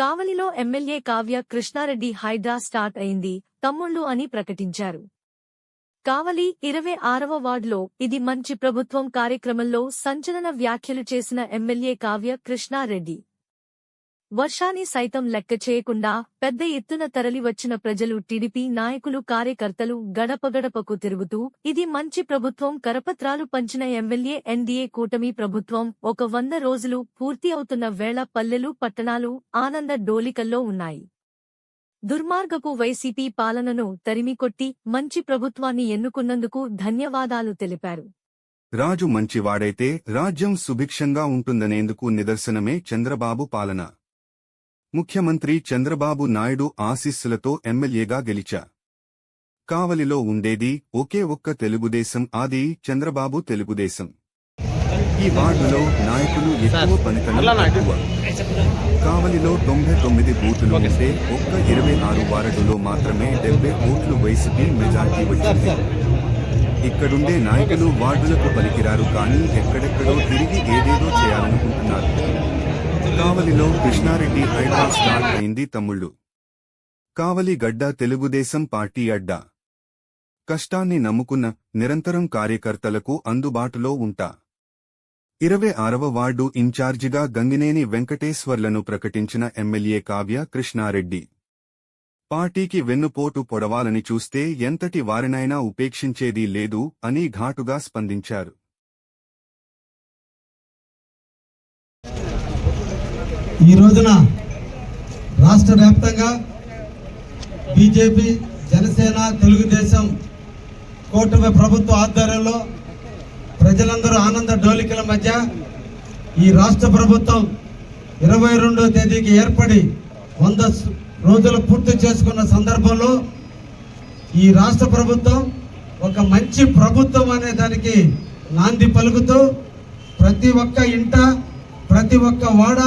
కావలిలో MLA Kavya Krishna Reddy Hydraa start అయింది తమ్ముళ్ళు అని ప్రకటించారు. కావలి 26వ వార్డులో ఇది మంచి ప్రభుత్వం కార్యక్రమంలో సంచలన వ్యాఖ్యలు చేసిన ఎమ్మెల్యే కావ్య కృష్ణారెడ్డి వర్షాన్ని సైతం లెక్క చేయకుండా పెద్ద ఎత్తున తరలివచ్చిన ప్రజలు, టీడీపీ నాయకులు, కార్యకర్తలు గడపగడపకు తిరుగుతూ ఇది మంచి ప్రభుత్వం కరపత్రాలు పంచిన ఎమ్మెల్యే ఎన్డీఏ కూటమి ప్రభుత్వం 100 రోజులు పూర్తి అవుతున్న వేళ పల్లెలు, పట్టణాలు ఆనంద డోలికల్లో ఉన్నాయి. దుర్మార్గపు వైసీపీ పాలనను తరిమికొట్టి మంచి ప్రభుత్వాన్ని ఎన్నుకున్నందుకు ధన్యవాదాలు తెలిపారు. రాజు మంచివాడైతే రాజ్యం సుభిక్షంగా ఉంటుందనేందుకు నిదర్శనమే చంద్రబాబు పాలన. ముఖ్యమంత్రి చంద్రబాబు నాయుడు ఆశీస్సులతో ఎమ్మెల్యేగా గెలిచా. కావలిలో ఉండేది ఒకే ఒక్క తెలుగుదేశం, అది చంద్రబాబు తెలుగుదేశం. ఈ వార్డులో నాయకులు ఎక్కువ, పనితనం ఎక్కువ. కావలిలో 99 బూతులు ఉంటే ఒక్క 26 వార్డులో మాత్రమే 70 ఓట్లు వైసీపీ మెజార్టీ వచ్చింది. ఇక్కడుండే నాయకులు వార్డులకు పలికిరారు, కానీ ఎక్కడెక్కడో తిరిగి ఏదేదో చేయాలనుకుంటున్నారు. కావలిలో కృష్ణారెడ్డి హైడ్రా స్టార్ట్ అయింది తమ్ముళ్ళు. కావలి గడ్డ తెలుగుదేశం పార్టీ అడ్డా. కష్టాన్ని నమ్ముకున్న నిరంతరం కార్యకర్తలకు అందుబాటులో ఉంటా. 26వ వార్డు ఇన్ఛార్జిగా గంగినేని వెంకటేశ్వర్లను ప్రకటించిన ఎమ్మెల్యే కావ్య కృష్ణారెడ్డి పార్టీకి వెన్నుపోటు పొడవాలని చూస్తే ఎంతటి వారినైనా ఉపేక్షించేదీ లేదు అని ఘాటుగా స్పందించారు. ఈ రోజున రాష్ట్ర వ్యాప్తంగా బీజేపీ, జనసేన, తెలుగుదేశం కూటమి ప్రభుత్వ ఆధ్వర్యంలో ప్రజలందరూ ఆనంద డోలికల మధ్య ఈ రాష్ట్ర ప్రభుత్వం 22వ తేదీకి ఏర్పడి 100 రోజులు పూర్తి చేసుకున్న సందర్భంలో ఈ రాష్ట్ర ప్రభుత్వం ఒక మంచి ప్రభుత్వం అనే దానికి నాంది పలుకుతూ ప్రతి ఒక్క ఇంట, ప్రతి ఒక్క వాడ,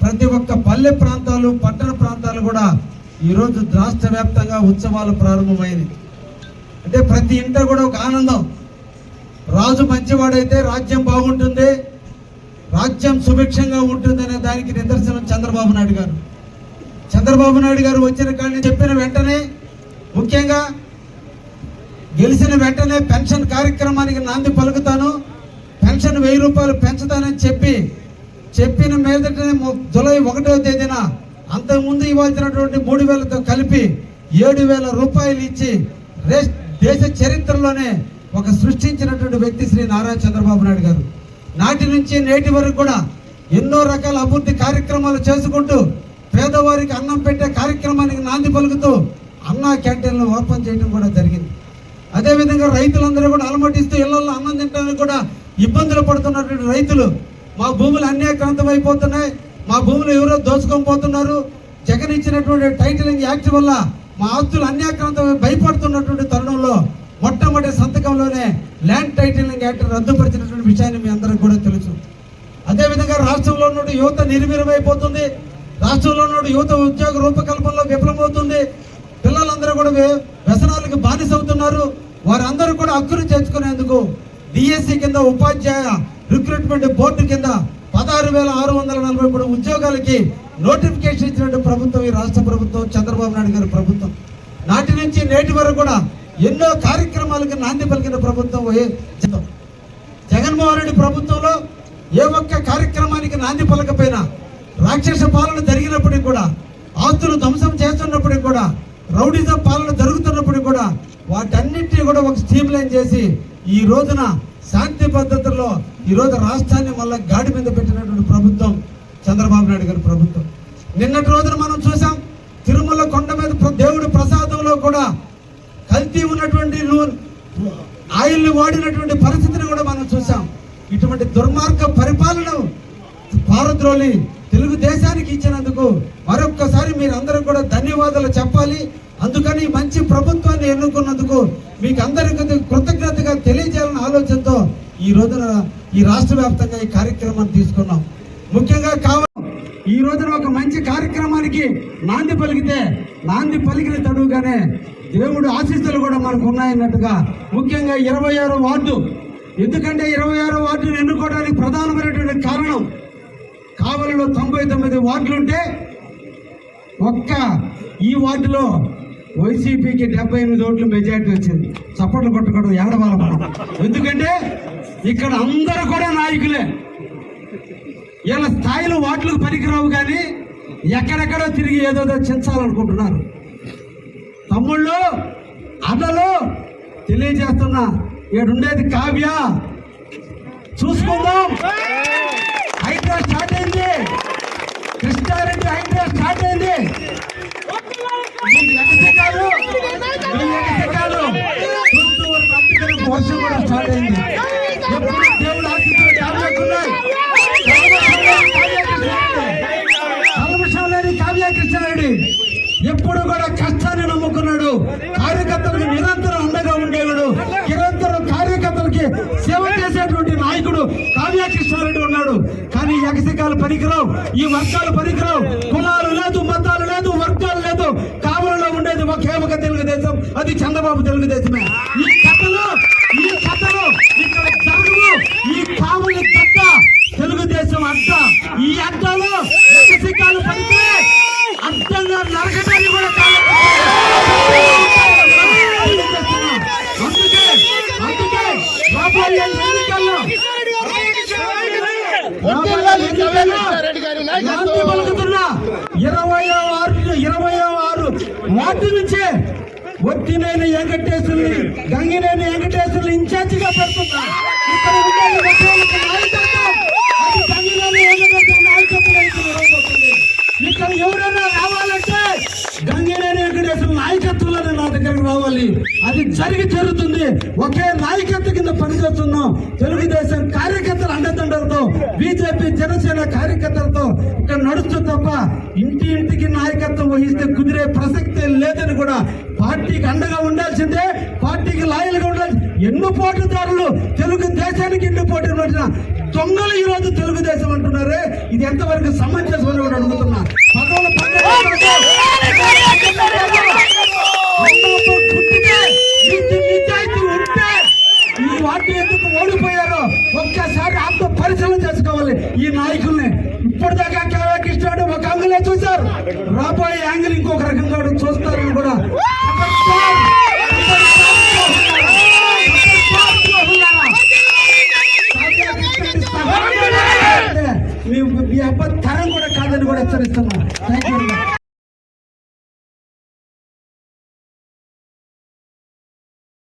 ప్రతి ఒక్క పల్లె ప్రాంతాలు, పట్టణ ప్రాంతాలు కూడా ఈరోజు రాష్ట్ర వ్యాప్తంగా ఉత్సవాలు ప్రారంభమైంది. అంటే ప్రతి ఇంట కూడా ఒక ఆనందం. రాజు మంచివాడైతే రాజ్యం బాగుంటుంది, రాజ్యం సుభిక్షంగా ఉంటుందనే దానికి నిదర్శనం చంద్రబాబు నాయుడు గారు. చంద్రబాబు నాయుడు గారు వచ్చిన కానీ చెప్పిన వెంటనే, ముఖ్యంగా గెలిచిన వెంటనే పెన్షన్ కార్యక్రమానికి నాంది పలుకుతాను, పెన్షన్ 1000 రూపాయలు పెంచుతానని చెప్పిన మీదటనే జూలై 1వ తేదీన అంతకుముందు ఇవ్వాల్సినటువంటి 3000తో కలిపి 7000 రూపాయలు ఇచ్చి దేశ చరిత్రలోనే ఒక సృష్టించినటువంటి వ్యక్తి శ్రీ నారా చంద్రబాబు నాయుడు గారు. నాటి నుంచి నేటి వరకు కూడా ఎన్నో రకాల అభివృద్ధి కార్యక్రమాలు చేసుకుంటూ పేదవారికి అన్నం పెట్టే కార్యక్రమానికి నాంది పలుకుతూ అన్నా క్యాంటీన్లు ఓపెన్ చేయడం కూడా జరిగింది. అదేవిధంగా రైతులందరూ కూడా అలమటిస్తూ ఇళ్లలో అన్నం తినడానికి కూడా ఇబ్బందులు పడుతున్నటువంటి రైతులు, మా భూములు అన్యాక్రాంతం అయిపోతున్నాయి, మా భూములు ఎవరో దోచుకొని పోతున్నారు, జగన్ ఇచ్చినటువంటి టైటిలింగ్ యాక్ట్ వల్ల మా ఆస్తులు అన్యాక్రాంతం భయపడుతున్నటువంటి తరుణంలో మొట్టమొదటి సంతకంలోనే ల్యాండ్ టైటిలింగ్ యాక్ట్ రద్దుపరిచినటువంటి విషయాన్ని మీ అందరికి కూడా తెలుసు. అదేవిధంగా రాష్ట్రంలో నుండి యువత నిర్వీర్యమైపోతుంది, రాష్ట్రంలో నుండి యువత ఉద్యోగ రూపకల్పనలో విఫలమవుతుంది, పిల్లలందరూ కూడా వ్యసనాలకు బానిసవుతున్నారు. వారందరూ కూడా హక్కును చేర్చుకునేందుకు డిఎస్సి కింద ఉపాధ్యాయ రిక్రూట్మెంట్ బోర్డు కింద 16,643 ఉద్యోగాలకి నోటిఫికేషన్ ఇచ్చినట్టు ప్రభుత్వం ఈ రాష్ట్ర ప్రభుత్వం, చంద్రబాబు నాయుడు గారి ప్రభుత్వం. నాటి నుంచి నేటి వరకు కూడా ఎన్నో కార్యక్రమాలకు నాంది పలికిన ప్రభుత్వం జగన్మోహన్ రెడ్డి ప్రభుత్వంలో ఏ ఒక్క కార్యక్రమానికి నాంది పలకపోయినా, రాక్షస పాలన జరిగినప్పటికీ కూడా, ఆస్తులు ధ్వంసం చేస్తున్నప్పటికీ కూడా, రౌడిజం పాలన జరుగుతున్నప్పటికీ కూడా వాటన్నింటినీ కూడా ఒక స్ట్రీమ్ లైన్ చేసి ఈ రోజున శాంతి పద్ధతుల్లో ఈరోజు రాష్ట్రాన్ని మళ్ళీ గాడి మీద పెట్టినటువంటి ప్రభుత్వం చంద్రబాబు నాయుడు గారి ప్రభుత్వం. నిన్నటి రోజున మనం చూసాం, తిరుమల కొండ మీద దేవుడి ప్రసాదంలో కూడా కల్తీ ఉన్నటువంటి ఆయిల్ని వాడినటువంటి పరిస్థితిని కూడా మనం చూసాం. ఇటువంటి దుర్మార్గ పరిపాలన పారద్రోలి తెలుగుదేశానికి ఇచ్చినందుకు మరొక్కసారి మీరందరూ కూడా ధన్యవాదాలు చెప్పాలి. అందుకని మంచి ప్రభుత్వాన్ని ఎన్నుకున్నందుకు మీకు అందరికీ కృతజ్ఞతగా తెలియజేయాలన్న ఆలోచనతో ఈ రోజున ఈ రాష్ట్ర వ్యాప్తంగా ఈ కార్యక్రమాన్ని తీసుకున్నాం. ముఖ్యంగా ఈ రోజున ఒక మంచి కార్యక్రమానికి నాంది పలికిన తడువుగానే దేవుడు ఆశీస్సులు కూడా మనకు ఉన్నాయన్నట్టుగా, ముఖ్యంగా 26వ వార్డు. ఎందుకంటే 26వ వార్డును ఎన్నుకోవడానికి ప్రధానమైనటువంటి కారణం, కావలిలో 99 వార్డులుంటే ఒక్క ఈ వార్డులో వైసీపీకి 78 ఓట్లు మెజార్టీ వచ్చింది. చప్పట్లు కొట్టకూడదు, ఏడవాళ్ళ మనం. ఎందుకంటే ఇక్కడ అందరూ కూడా నాయకులే. వీళ్ళ స్థాయిలో వార్డులకు పనికిరావు, కానీ ఎక్కడెక్కడో తిరిగి ఏదో చించాలనుకుంటున్నారు. తమ్ముళ్ళు, అన్నలు, తెలియజేస్తున్నా, ఏడుండేది కావ్య, చూసుకుందాం. హైడ్రా స్టార్ట్ అయింది, కృష్ణారెడ్డి హైడ్రా స్టార్ట్ అయింది. మీ ఎగసికాలు చూస్తూ ఉన్న అందుకని వర్షం కూడా స్టార్ట్ అయింది. ఎప్పుడు దేవుడు ఆశీస్సులు కావ్యకున్నాయి. కల్మషం లేని కావ్య కృష్ణారెడ్డి ఎప్పుడు కూడా కష్టాన్ని నమ్ముకున్నాడు. కార్యకర్తలకు నిరంతరం అండగా ఉండేవాడు. నిరంతరం కార్యకర్తలకి సేవ చేసేటువంటి నాయకుడు కావ్య కృష్ణారెడ్డి ఉన్నాడు. కానీ ఎగసికాలు పనికిరావు, ఈ వర్గాలు పనికిరావు. కులాలు లేదు, మతాలు లేదు, వర్గాలు లేదు. కావలలో ఉండేది ఒకే ఒక తెలుగుదేశం, అది చంద్రబాబు తెలుగుదేశమే. ఈ కథలు ఇక్కడ జరగవు. ఈ కావలి గడ్డ తెలుగుదేశం అడ్డ. ఈ అడ్డలో ఎగసికాలు పనికే అడ్డంగా నరకటాన్ని కూడా అందుకే రాబోయే ఎన్నికల్లో గాంధీ పలుకుతున్న 26 వార్డు నుంచే ఒత్తినేని వెంకటేశ్వరుని, గంగినేని వెంకటేశ్వరుని ఇన్ఛార్జిగా పెడుతున్నా. ఇక్కడ ఉండేది ఒకే ఒక నాయకత్వం, అది గంగినేని వెంకటేశ్వర నాయకత్వం రాబోతుంది. ఇక్కడ ఎవరైనా రావాలంటే గంగినేని వెంకటేశ్వర నాయకత్వంలోనే నా దగ్గరకు రావాలి. అది జరుగుతుంది. ఒకే నాయకత్వం కింద పనిచేస్తున్నాం. తెలుగుదేశం కార్యకర్తల అండదండలతో, బీజేపీ జనసేన కార్యకర్తలతో ఇక్కడ నడుస్తూ తప్ప ఇంటింటికి నాయకత్వం వహిస్తే కుదిరే ప్రసక్తే లేదని కూడా పార్టీకి అండగా ఉండాల్సిందే, పార్టీకి లాయల్గా ఉండాల్సి. ఎన్నో పోటీదారులు తెలుగుదేశానికి ఎన్నో పోటీ పడిన దొంగలు ఈ రోజు తెలుగుదేశం అంటున్నారే, ఇది ఎంతవరకు సమంజసం అని కూడా అడుగుతున్నా. నిజాయితీ ఉంటే ఈ వార్డు ఎందుకు ఓడిపోయారో ఒక్కసారి ఆత్మ పరిశీలన చేసుకోవాలి. ఈ నాయకుల్ని ఇప్పటిదాకా కేవలం కృష్ణాడు ఒక యాంగిలే చూశారు, రాబోయే యాంగిల్ ఇంకొక రకంగా చూస్తారని కూడా